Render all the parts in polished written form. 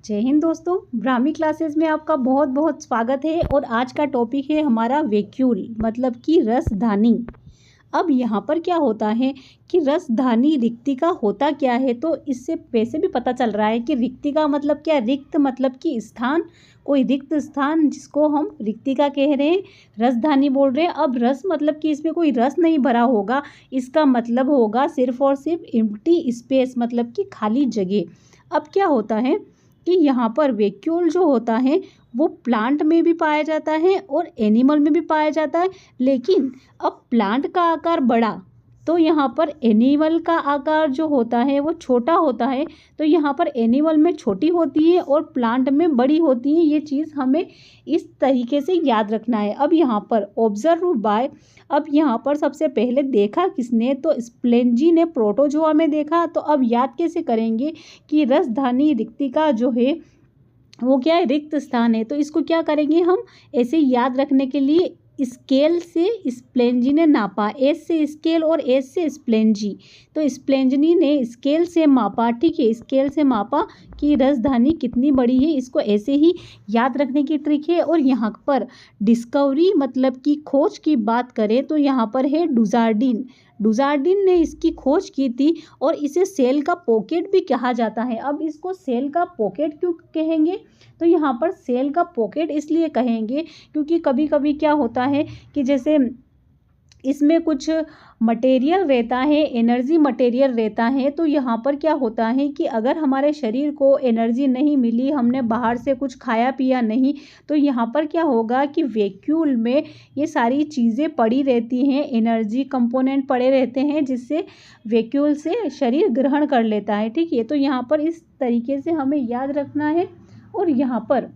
जय हिंद दोस्तों, ब्राह्मी क्लासेस में आपका बहुत बहुत स्वागत है। और आज का टॉपिक है हमारा वैक्यूल मतलब कि रसधानी। अब यहाँ पर क्या होता है कि रसधानी रिक्तिका होता क्या है, तो इससे वैसे भी पता चल रहा है कि रिक्तिका मतलब क्या, रिक्त मतलब कि स्थान, कोई रिक्त स्थान जिसको हम रिक्तिका कह रहे हैं, रसधानी बोल रहे हैं। अब रस मतलब कि इसमें कोई रस नहीं भरा होगा, इसका मतलब होगा सिर्फ और सिर्फ एम्प्टी स्पेस मतलब कि खाली जगह। अब क्या होता है कि यहाँ पर वैक्यूल जो होता है वो प्लांट में भी पाया जाता है और एनिमल में भी पाया जाता है। लेकिन अब प्लांट का आकार बड़ा तो यहाँ पर एनिमल का आकार जो होता है वो छोटा होता है। तो यहाँ पर एनिमल में छोटी होती है और प्लांट में बड़ी होती है। ये चीज़ हमें इस तरीके से याद रखना है। अब यहाँ पर ऑब्जर्व बाय, अब यहाँ पर सबसे पहले देखा किसने, तो स्प्लेंजी ने प्रोटोजोआ में देखा। तो अब याद कैसे करेंगे कि रसधानी रिक्तिका जो है वो क्या है, रिक्त स्थान है। तो इसको क्या करेंगे हम, ऐसे याद रखने के लिए स्केल से स्प्लेंजी ने नापा, एस से स्केल और एस से स्प्लेंजी। तो स्प्लेंजनी ने स्केल से मापा, ठीक है, स्केल से मापा कि रसधानी कितनी बड़ी है। इसको ऐसे ही याद रखने की ट्रिक है। और यहाँ पर डिस्कवरी मतलब कि खोज की बात करें तो यहाँ पर है डुजार्डिन। डुजार्डिन ने इसकी खोज की थी और इसे सेल का पॉकेट भी कहा जाता है। अब इसको सेल का पॉकेट क्यों कहेंगे, तो यहाँ पर सेल का पॉकेट इसलिए कहेंगे क्योंकि कभी कभी क्या होता है कि जैसे इसमें कुछ मटेरियल रहता है, एनर्जी मटेरियल रहता है। तो यहाँ पर क्या होता है कि अगर हमारे शरीर को एनर्जी नहीं मिली, हमने बाहर से कुछ खाया पिया नहीं, तो यहाँ पर क्या होगा कि वैक्यूल में ये सारी चीज़ें पड़ी रहती हैं, एनर्जी कंपोनेंट पड़े रहते हैं जिससे वैक्यूल से शरीर ग्रहण कर लेता है, ठीक है। तो यहाँ पर इस तरीके से हमें याद रखना है। और यहाँ पर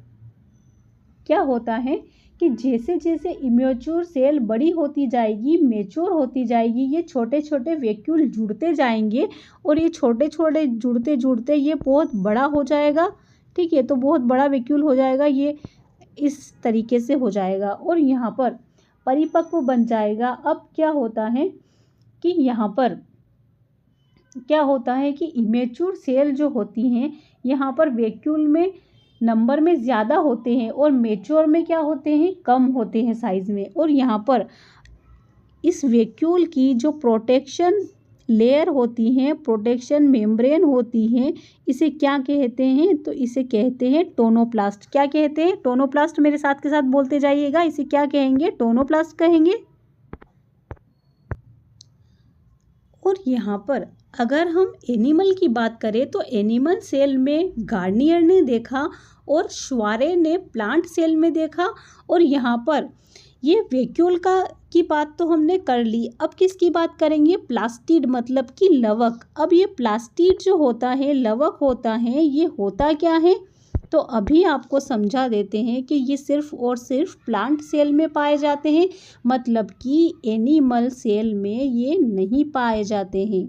क्या होता है कि जैसे जैसे इमेच्योर सेल बड़ी होती जाएगी, मेच्योर होती जाएगी, ये छोटे छोटे वैक्यूल जुड़ते जाएंगे और ये छोटे छोटे जुड़ते जुड़ते ये बहुत बड़ा हो जाएगा, ठीक है। तो बहुत बड़ा वैक्यूल हो जाएगा, ये इस तरीके से हो जाएगा और यहाँ पर परिपक्व बन जाएगा। अब क्या होता है कि यहाँ पर क्या होता है कि इमेच्योर सेल जो होती हैं यहाँ पर वैक्यूल में नंबर में ज़्यादा होते हैं और मेच्योर में क्या होते हैं, कम होते हैं साइज़ में। और यहाँ पर इस वैक्यूल की जो प्रोटेक्शन लेयर होती हैं, प्रोटेक्शन मेम्ब्रेन होती हैं, इसे क्या कहते हैं, तो इसे कहते हैं टोनोप्लास्ट। क्या कहते हैं, टोनोप्लास्ट। मेरे साथ के साथ बोलते जाइएगा, इसे क्या कहेंगे, टोनोप्लास्ट कहेंगे। और यहाँ पर अगर हम एनिमल की बात करें तो एनिमल सेल में गार्नियर ने देखा और श्वारे ने प्लांट सेल में देखा। और यहाँ पर ये वैक्यूल की बात तो हमने कर ली। अब किसकी बात करेंगे, प्लास्टिड मतलब कि लवक। अब ये प्लास्टिड जो होता है, लवक होता है, ये होता क्या है, तो अभी आपको समझा देते हैं कि ये सिर्फ और सिर्फ प्लांट सेल में पाए जाते हैं, मतलब कि एनिमल सेल में ये नहीं पाए जाते हैं,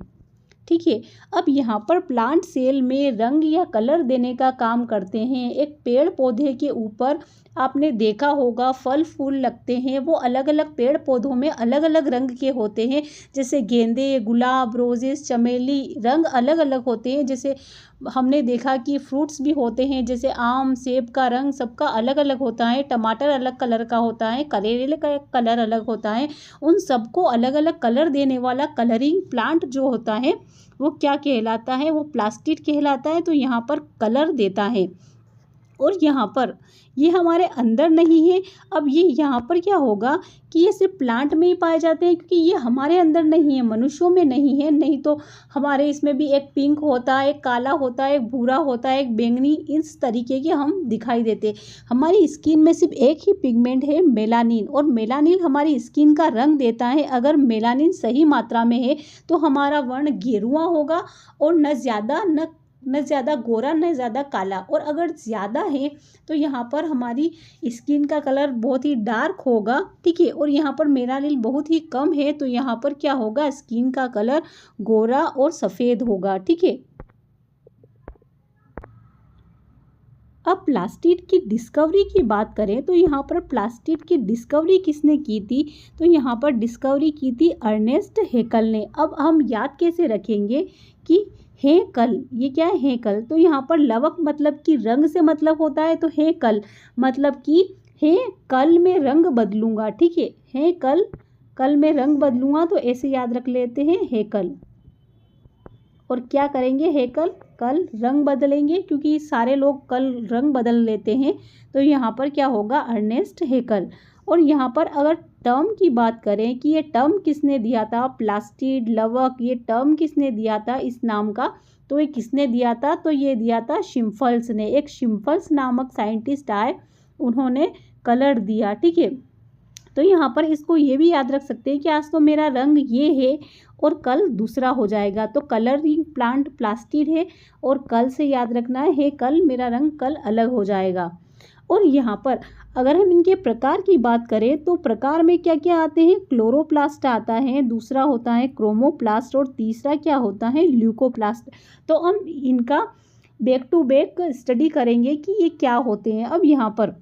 ठीक है। अब यहाँ पर प्लांट सेल में रंग या कलर देने का काम करते हैं। एक पेड़ पौधे के ऊपर आपने देखा होगा फल फूल लगते हैं, वो अलग अलग पेड़ पौधों में अलग अलग रंग के होते हैं, जैसे गेंदे, गुलाब, रोजेस, चमेली, रंग अलग अलग होते हैं। जैसे हमने देखा कि फ्रूट्स भी होते हैं, जैसे आम, सेब का रंग सबका अलग अलग होता है, टमाटर अलग कलर का होता है, करेले का कलर अलग होता है। उन सबको अलग अलग कलर देने वाला कलरिंग प्लांट जो होता है वो क्या कहलाता है, वो प्लास्टिड कहलाता है। तो यहाँ पर कलर देता है और यहाँ पर ये हमारे अंदर नहीं है। अब ये यहाँ पर क्या होगा कि ये सिर्फ प्लांट में ही पाए जाते हैं क्योंकि ये हमारे अंदर नहीं है, मनुष्यों में नहीं है। नहीं तो हमारे इसमें भी एक पिंक होता है, एक काला होता है, एक भूरा होता है, एक बैंगनी, इस तरीके के हम दिखाई देते हैं। हमारी स्किन में सिर्फ एक ही पिगमेंट है, मेलानिन, और मेलानिन हमारी स्किन का रंग देता है। अगर मेलानिन सही मात्रा में है तो हमारा वर्ण गेरुआ होगा और न ज़्यादा गोरा न ज़्यादा काला। और अगर ज़्यादा है तो यहाँ पर हमारी स्किन का कलर बहुत ही डार्क होगा, ठीक है। और यहाँ पर मेलानिन बहुत ही कम है तो यहाँ पर क्या होगा, स्किन का कलर गोरा और सफ़ेद होगा, ठीक है। अब प्लास्टिड की डिस्कवरी की बात करें तो यहाँ पर प्लास्टिड की डिस्कवरी किसने की थी, तो यहाँ पर डिस्कवरी की थी अर्नेस्ट हैकल ने। अब हम याद कैसे रखेंगे कि है कल, ये क्या है कल। तो यहाँ पर लवक मतलब कि रंग से मतलब होता है, तो है कल मतलब कि है कल मैं रंग बदलूंगा। ठीक है कल, कल मैं रंग बदलूंगा, तो ऐसे याद रख लेते हैं है कल। और क्या करेंगे है कल, कल रंग बदलेंगे, क्योंकि सारे लोग कल रंग बदल लेते हैं। तो यहाँ पर क्या होगा, अर्नेस्ट है कल। और यहाँ पर अगर टर्म की बात करें कि ये टर्म किसने दिया था, प्लास्टिड, लवक, ये टर्म किसने दिया था इस नाम का, तो ये किसने दिया था, तो ये दिया था शिम्फल्स ने। एक शिम्फल्स नामक साइंटिस्ट आए, उन्होंने कलर दिया। ठीक है, तो यहाँ पर इसको ये भी याद रख सकते हैं कि आज तो मेरा रंग ये है और कल दूसरा हो जाएगा। तो कलरिंग प्लांट प्लास्टिड है और कल से याद रखना है कल मेरा रंग कल अलग हो जाएगा। और यहाँ पर अगर हम इनके प्रकार की बात करें तो प्रकार में क्या क्या आते हैं, क्लोरोप्लास्ट आता है, दूसरा होता है क्रोमोप्लास्ट और तीसरा क्या होता है, ल्यूकोप्लास्ट। तो हम इनका बैक टू बैक स्टडी करेंगे कि ये क्या होते हैं। अब यहाँ पर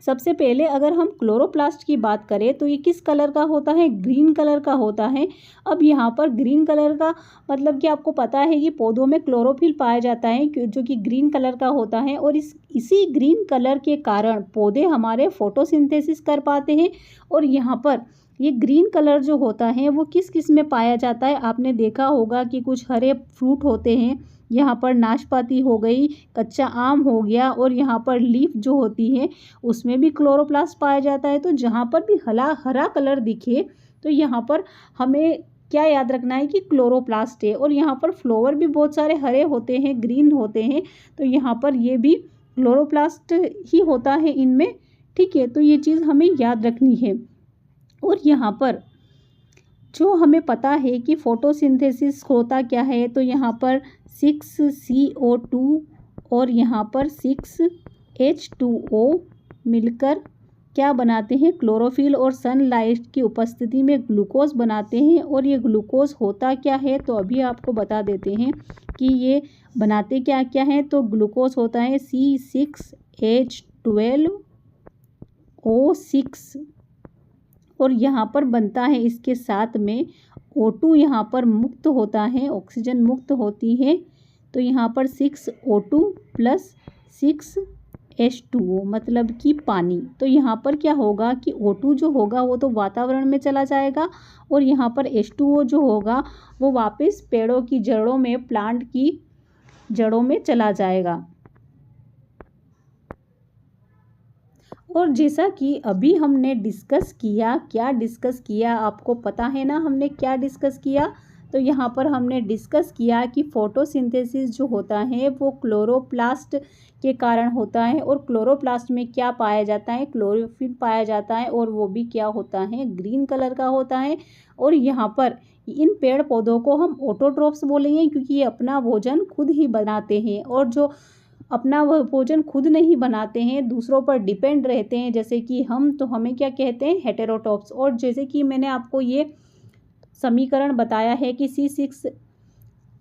सबसे पहले अगर हम क्लोरोप्लास्ट की बात करें तो ये किस कलर का होता है, ग्रीन कलर का होता है। अब यहाँ पर ग्रीन कलर का मतलब कि आपको पता है कि पौधों में क्लोरोफिल पाया जाता है जो कि ग्रीन कलर का होता है, और इसी ग्रीन कलर के कारण पौधे हमारे फोटोसिंथेसिस कर पाते हैं। और यहाँ पर ये ग्रीन कलर जो होता है वो किस किस में पाया जाता है, आपने देखा होगा कि कुछ हरे फ्रूट होते हैं, यहाँ पर नाशपाती हो गई, कच्चा आम हो गया, और यहाँ पर लीफ जो होती है उसमें भी क्लोरोप्लास्ट पाया जाता है। तो जहाँ पर भी हरा कलर दिखे तो यहाँ पर हमें क्या याद रखना है कि क्लोरोप्लास्ट है। और यहाँ पर फ्लावर भी बहुत सारे हरे होते हैं, ग्रीन होते हैं, तो यहाँ पर ये भी क्लोरोप्लास्ट ही होता है इनमें। ठीक है, तो ये चीज़ हमें याद रखनी है। और यहाँ पर जो हमें पता है कि फोटोसिंथेसिस होता क्या है, तो यहाँ पर 6CO2 और यहाँ पर 6H2O मिलकर क्या बनाते हैं, क्लोरोफिल और सनलाइट की उपस्थिति में ग्लूकोज बनाते हैं। और ये ग्लूकोज होता क्या है, तो अभी आपको बता देते हैं कि ये बनाते क्या क्या है। तो ग्लूकोज होता है C6H12O6 और यहाँ पर बनता है इसके साथ में O2 यहाँ पर मुक्त होता है, ऑक्सीजन मुक्त होती है। तो यहाँ पर 6O2 प्लस 6H2O मतलब कि पानी। तो यहाँ पर क्या होगा कि O2 जो होगा वो तो वातावरण में चला जाएगा और यहाँ पर H2O जो होगा वो वापस पेड़ों की जड़ों में, प्लांट की जड़ों में चला जाएगा। और जैसा कि अभी हमने डिस्कस किया, क्या डिस्कस किया आपको पता है ना, हमने क्या डिस्कस किया। तो यहाँ पर हमने डिस्कस किया कि फोटोसिंथेसिस जो होता है वो क्लोरोप्लास्ट के कारण होता है। और क्लोरोप्लास्ट में क्या पाया जाता है, क्लोरोफिल पाया जाता है, और वो भी क्या होता है, ग्रीन कलर का होता है। और यहाँ पर इन पेड़ पौधों को हम ऑटोट्रोफ्स बोलेंगे क्योंकि ये अपना भोजन खुद ही बनाते हैं। और जो अपना वह भोजन खुद नहीं बनाते हैं, दूसरों पर डिपेंड रहते हैं, जैसे कि हम, तो हमें क्या कहते हैं, हेटेरोटॉप्स। और जैसे कि मैंने आपको ये समीकरण बताया है कि C6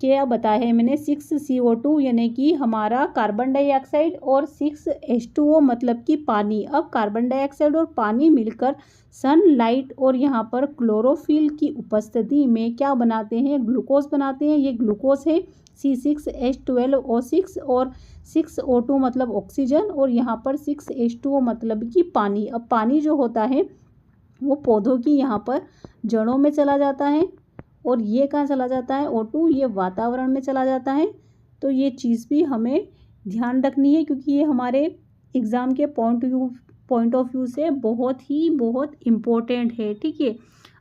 क्या बताया है मैंने, 6CO2 यानी कि हमारा कार्बन डाइऑक्साइड और 6H2O मतलब कि पानी। अब कार्बन डाइऑक्साइड और पानी मिलकर सनलाइट और यहाँ पर क्लोरोफिल की उपस्थिति में क्या बनाते हैं, ग्लूकोज बनाते हैं। ये ग्लूकोज है C6H12O6 और 6O2 मतलब ऑक्सीजन और यहाँ पर 6H2O मतलब कि पानी। अब पानी जो होता है वो पौधों की यहाँ पर जड़ों में चला जाता है और ये कहाँ चला जाता है, O2 ये वातावरण में चला जाता है। तो ये चीज़ भी हमें ध्यान रखनी है क्योंकि ये हमारे एग्ज़ाम के पॉइंट ऑफ व्यू से बहुत इम्पोर्टेंट है। ठीक है,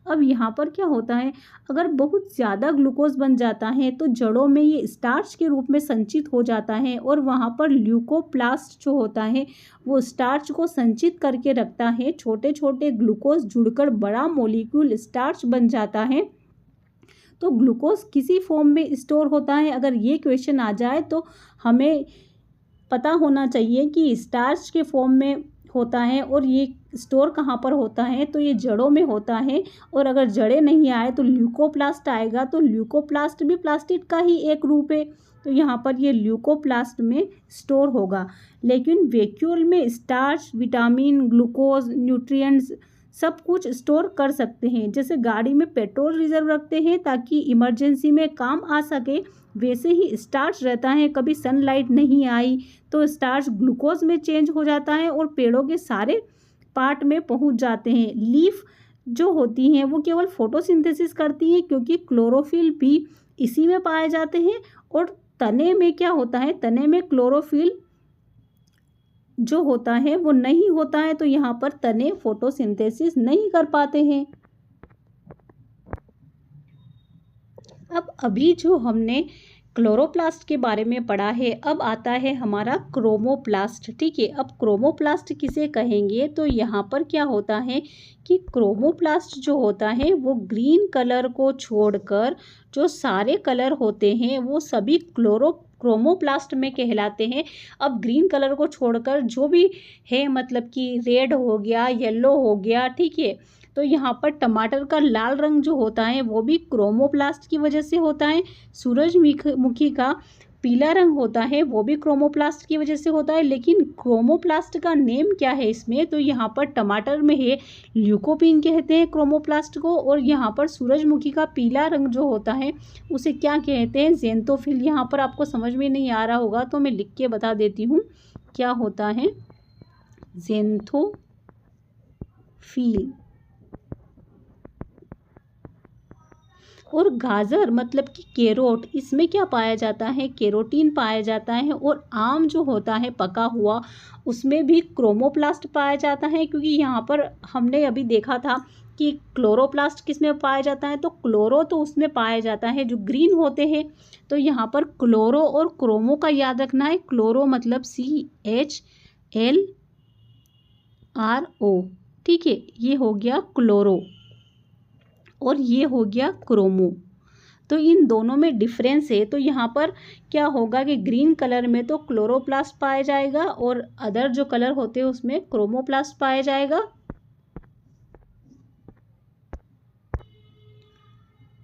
अब यहाँ पर क्या होता है, अगर बहुत ज़्यादा ग्लूकोज बन जाता है तो जड़ों में ये स्टार्च के रूप में संचित हो जाता है और वहाँ पर ल्यूकोप्लास्ट जो होता है वो स्टार्च को संचित करके रखता है। छोटे छोटे ग्लूकोज जुड़कर बड़ा मॉलिक्यूल स्टार्च बन जाता है। तो ग्लूकोज किसी फॉर्म में स्टोर होता है। अगर ये क्वेश्चन आ जाए तो हमें पता होना चाहिए कि स्टार्च के फॉर्म में होता है और ये स्टोर कहाँ पर होता है, तो ये जड़ों में होता है। और अगर जड़ें नहीं आए तो ल्यूकोप्लास्ट आएगा, तो ल्यूकोप्लास्ट भी प्लास्टिड का ही एक रूप है। तो यहाँ पर ये ल्यूकोप्लास्ट में स्टोर होगा। लेकिन वैक्यूल में स्टार्च, विटामिन, ग्लूकोज, न्यूट्रिएंट्स सब कुछ स्टोर कर सकते हैं। जैसे गाड़ी में पेट्रोल रिजर्व रखते हैं ताकि इमरजेंसी में काम आ सके, वैसे ही स्टार्च रहता है, कभी सनलाइट नहीं आई तो स्टार्च ग्लूकोज में चेंज हो जाता है और पेड़ों के सारे पार्ट में पहुंच जाते हैं। लीफ जो होती हैं वो केवल फोटोसिंथेसिस करती हैं क्योंकि क्लोरोफिल भी इसी में पाए जाते हैं। और तने में क्या होता है, तने में क्लोरोफिल जो होता है वो नहीं होता है, तो यहाँ पर तने फोटोसिंथेसिस नहीं कर पाते हैं। अब अभी जो हमने क्लोरोप्लास्ट के बारे में पढ़ा है, अब आता है हमारा क्रोमोप्लास्ट। ठीक है, अब क्रोमोप्लास्ट किसे कहेंगे, तो यहाँ पर क्या होता है कि क्रोमोप्लास्ट जो होता है वो ग्रीन कलर को छोड़कर जो सारे कलर होते हैं वो सभी क्रोमोप्लास्ट में कहलाते हैं। अब ग्रीन कलर को छोड़कर जो भी है, मतलब कि रेड हो गया, येलो हो गया, ठीक है, तो यहाँ पर टमाटर का लाल रंग जो होता है वो भी क्रोमोप्लास्ट की वजह से होता है। सूरजमुखी का पीला रंग होता है वो भी क्रोमोप्लास्ट की वजह से होता है। लेकिन क्रोमोप्लास्ट का नेम क्या है इसमें, तो यहाँ पर टमाटर में है ल्यूकोपिन कहते हैं क्रोमोप्लास्ट को, और यहाँ पर सूरजमुखी का पीला रंग जो होता है उसे क्या कहते हैं, ज़ेंथोफिल। यहाँ पर आपको समझ में नहीं आ रहा होगा तो मैं लिख के बता देती हूँ क्या होता है, ज़ेंथोफिल। और गाजर मतलब कि कैरोट, इसमें क्या पाया जाता है, कैरोटीन पाया जाता है। और आम जो होता है पका हुआ, उसमें भी क्रोमोप्लास्ट पाया जाता है, क्योंकि यहाँ पर हमने अभी देखा था कि क्लोरोप्लास्ट किस में पाया जाता है, तो क्लोरो तो उसमें पाया जाता है जो ग्रीन होते हैं। तो यहाँ पर क्लोरो और क्रोमो का याद रखना है। क्लोरो मतलब CHLRO, ठीक है, ये हो गया क्लोरो और ये हो गया क्रोमो। तो इन दोनों में डिफरेंस है। तो यहाँ पर क्या होगा कि ग्रीन कलर में तो क्लोरोप्लास्ट पाया जाएगा और अदर जो कलर होते हैं उसमें क्रोमोप्लास्ट पाया जाएगा।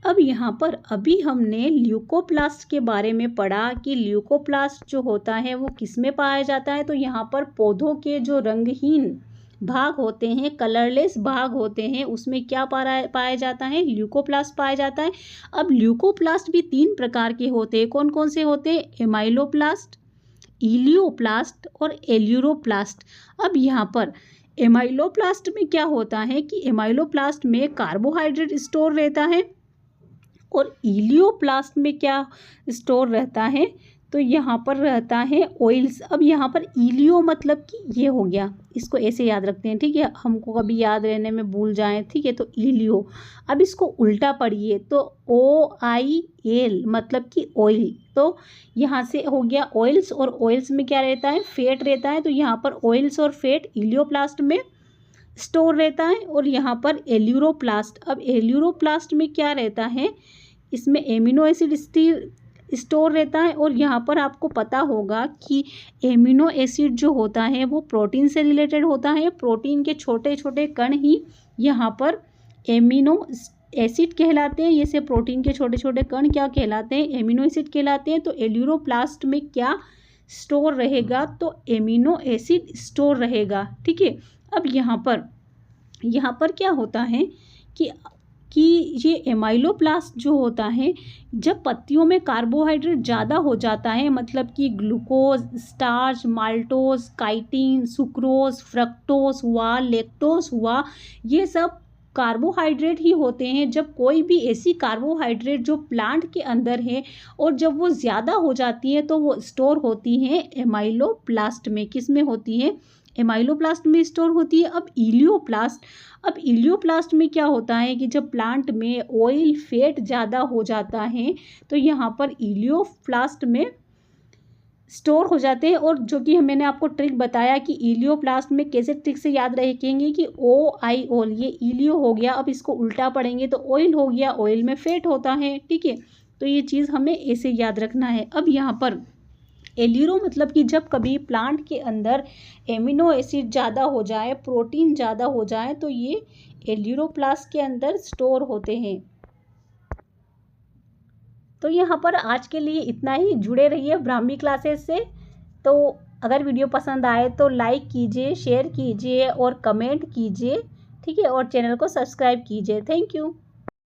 अब यहाँ पर अभी हमने ल्यूकोप्लास्ट के बारे में पढ़ा कि ल्यूकोप्लास्ट जो होता है वो किस में पाया जाता है, तो यहाँ पर पौधों के जो रंगहीन भाग होते हैं, कलरलेस भाग होते हैं, उसमें क्या पाया जाता है, ल्यूकोप्लास्ट पाया जाता है। अब ल्यूकोप्लास्ट भी 3 प्रकार के होते हैं। कौन कौन से होते हैं, एमाइलोप्लास्ट, इलियोप्लास्ट और एल्यूरोप्लास्ट। अब यहाँ पर एमाइलोप्लास्ट में क्या होता है कि एमाइलोप्लास्ट में कार्बोहाइड्रेट स्टोर रहता है और इलियोप्लास्ट में क्या स्टोर रहता है, तो यहाँ पर रहता है ऑयल्स। अब यहाँ पर इलियो मतलब कि ये हो गया, इसको ऐसे याद रखते हैं, ठीक है, हमको कभी याद रहने में भूल जाए, ठीक है, तो इलियो। अब इसको उल्टा पढ़िए तो OIL मतलब कि ऑयल, तो यहाँ से हो गया ऑयल्स, और ऑयल्स में क्या रहता है, फैट रहता है। तो यहाँ पर ऑयल्स और फैट इलियोप्लास्ट में स्टोर रहता है। और यहाँ पर एल्यूरोप्लास्ट, अब एल्यूरोप्लास्ट में क्या रहता है, इसमें एमिनो एसिड स्टोर रहता है। और यहाँ पर आपको पता होगा कि एमिनो एसिड जो होता है वो प्रोटीन से रिलेटेड होता है। प्रोटीन के छोटे छोटे कण ही यहाँ पर एमिनो एसिड कहलाते हैं। ये से प्रोटीन के छोटे छोटे कण क्या कहलाते हैं, एमिनो एसिड कहलाते हैं। तो एल्यूरोप्लास्ट में क्या स्टोर रहेगा, तो एमिनो एसिड स्टोर रहेगा, ठीक है। अब यहाँ पर क्या होता है कि ये एमाइलोप्लास्ट जो होता है, जब पत्तियों में कार्बोहाइड्रेट ज़्यादा हो जाता है, मतलब कि glucose, starch, maltose, chitin, sucrose, fructose हुआ, लेक्टोज हुआ, ये सब कार्बोहाइड्रेट ही होते हैं। जब कोई भी ऐसी कार्बोहाइड्रेट जो प्लांट के अंदर है और जब वो ज़्यादा हो जाती है तो वो स्टोर होती हैं एमाइलोप्लास्ट में। किस में होती है, एमाइलोप्लास्ट में स्टोर होती है। अब इलियोप्लास्ट में क्या होता है कि जब प्लांट में ऑयल फैट ज़्यादा हो जाता है तो यहाँ पर इलियोप्लास्ट में स्टोर हो जाते हैं। और जो कि मैंने आपको ट्रिक बताया कि इलियोप्लास्ट में कैसे ट्रिक से याद रखेंगे कि OIL, ये इलियो हो गया, अब इसको उल्टा पढ़ेंगे तो ऑयल हो गया, ऑयल में फैट होता है, ठीक है। तो ये चीज़ हमें ऐसे याद रखना है। अब यहाँ पर एल्यूरो मतलब कि जब कभी प्लांट के अंदर एमिनो एसिड ज़्यादा हो जाए, प्रोटीन ज़्यादा हो जाए, तो ये एल्यूरोप्लास्ट के अंदर स्टोर होते हैं। तो यहाँ पर आज के लिए इतना ही। जुड़े रहिए ब्राह्मी क्लासेस से। तो अगर वीडियो पसंद आए तो लाइक कीजिए, शेयर कीजिए और कमेंट कीजिए, ठीक है, और चैनल को सब्सक्राइब कीजिए। Thank you.